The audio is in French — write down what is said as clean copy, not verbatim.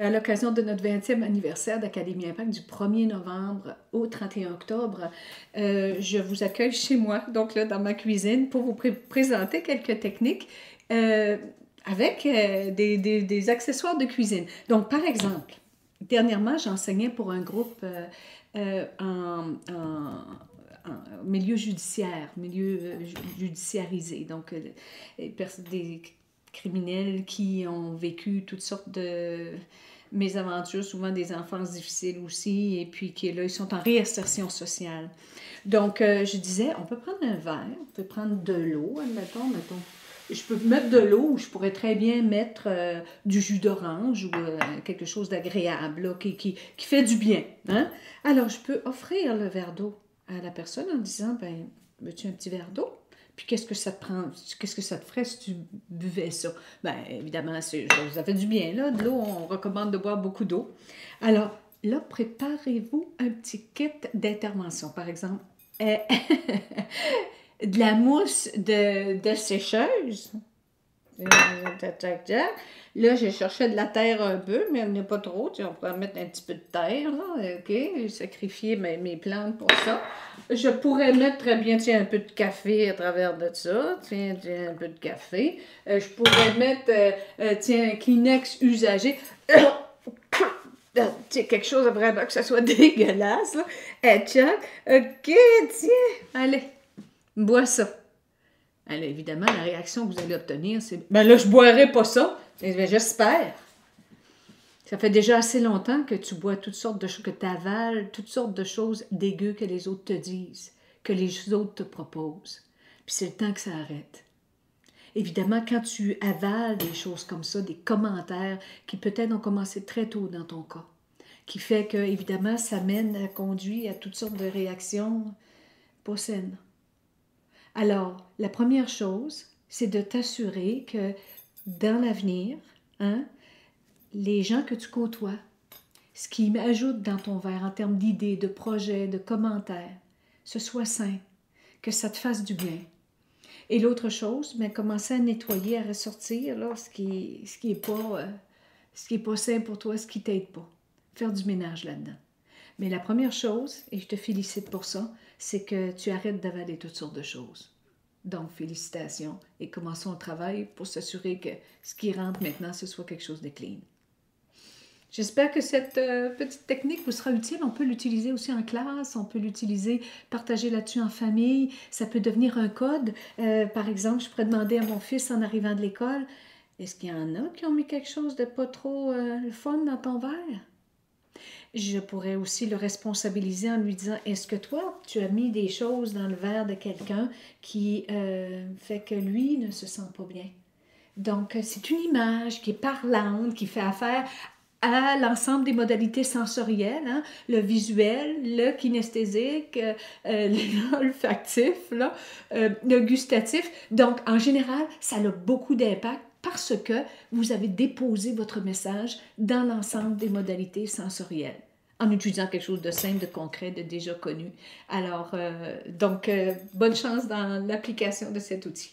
À l'occasion de notre 20e anniversaire d'Académie Impact du 1er novembre au 31 octobre, je vous accueille chez moi, donc là dans ma cuisine, pour vous présenter quelques techniques avec des accessoires de cuisine. Donc par exemple, dernièrement j'enseignais pour un groupe en milieu judiciaire, milieu judiciarisé, donc des criminels qui ont vécu toutes sortes de mésaventures, souvent des enfances difficiles aussi, et puis qui là, ils sont en réinsertion sociale. Donc, je disais, on peut prendre un verre, on peut prendre de l'eau, admettons. Je peux mettre de l'eau ou je pourrais très bien mettre du jus d'orange ou quelque chose d'agréable là, qui fait du bien. Hein? Alors, je peux offrir le verre d'eau à la personne en disant, ben, veux-tu un petit verre d'eau? Puis qu'est-ce que ça te prend, qu'est-ce que ça te ferait si tu buvais ça? Bien, évidemment, ça fait du bien, là. De l'eau, on recommande de boire beaucoup d'eau. Alors, là, préparez-vous un petit kit d'intervention. Par exemple, de la mousse de sécheuse. Là, j'ai cherché de la terre un peu, mais elle n'est pas trop. Tu sais, on pourrait mettre un petit peu de terre, là. OK, j'ai sacrifié mes plantes pour ça. Je pourrais mettre très bien, tiens, un peu de café à travers de ça. Tiens, un peu de café. Je pourrais mettre, tiens, un Kleenex usagé. Tiens, quelque chose vraiment que ça soit dégueulasse, là. Tiens, OK, tiens, allez, bois ça. Alors, évidemment, la réaction que vous allez obtenir, c'est « Ben là, je ne boirai pas ça. » Ben, j'espère. Ça fait déjà assez longtemps que tu bois toutes sortes de choses, que tu avales toutes sortes de choses dégueu que les autres te disent, que les autres te proposent. Puis c'est le temps que ça arrête. Évidemment, quand tu avales des choses comme ça, des commentaires qui peut-être ont commencé très tôt dans ton cas, qui fait que, évidemment, ça conduit à toutes sortes de réactions pas saines. Alors, la première chose, c'est de t'assurer que dans l'avenir, hein, les gens que tu côtoies, ce qui ajoute dans ton verre en termes d'idées, de projets, de commentaires, ce soit sain, que ça te fasse du bien. Et l'autre chose, bien, commencer à nettoyer, à ressortir là, ce qui est pas sain pour toi, ce qui ne t'aide pas. Faire du ménage là-dedans. Mais la première chose, et je te félicite pour ça, c'est que tu arrêtes d'avaler toutes sortes de choses. Donc, félicitations et commençons le travail pour s'assurer que ce qui rentre maintenant, ce soit quelque chose de clean. J'espère que cette petite technique vous sera utile. On peut l'utiliser aussi en classe, on peut l'utiliser, partager là-dessus en famille. Ça peut devenir un code. Par exemple, je pourrais demander à mon fils en arrivant de l'école, est-ce qu'il y en a qui ont mis quelque chose de pas trop fun dans ton verre? Je pourrais aussi le responsabiliser en lui disant, est-ce que toi, tu as mis des choses dans le verre de quelqu'un qui fait que lui ne se sent pas bien? Donc, c'est une image qui est parlante, qui fait affaire à l'ensemble des modalités sensorielles, hein? Le visuel, le kinesthésique, l'olfactif, là, le gustatif. Donc, en général, ça a beaucoup d'impact parce que vous avez déposé votre message dans l'ensemble des modalités sensorielles en utilisant quelque chose de simple, de concret, de déjà connu. Alors, bonne chance dans l'application de cet outil.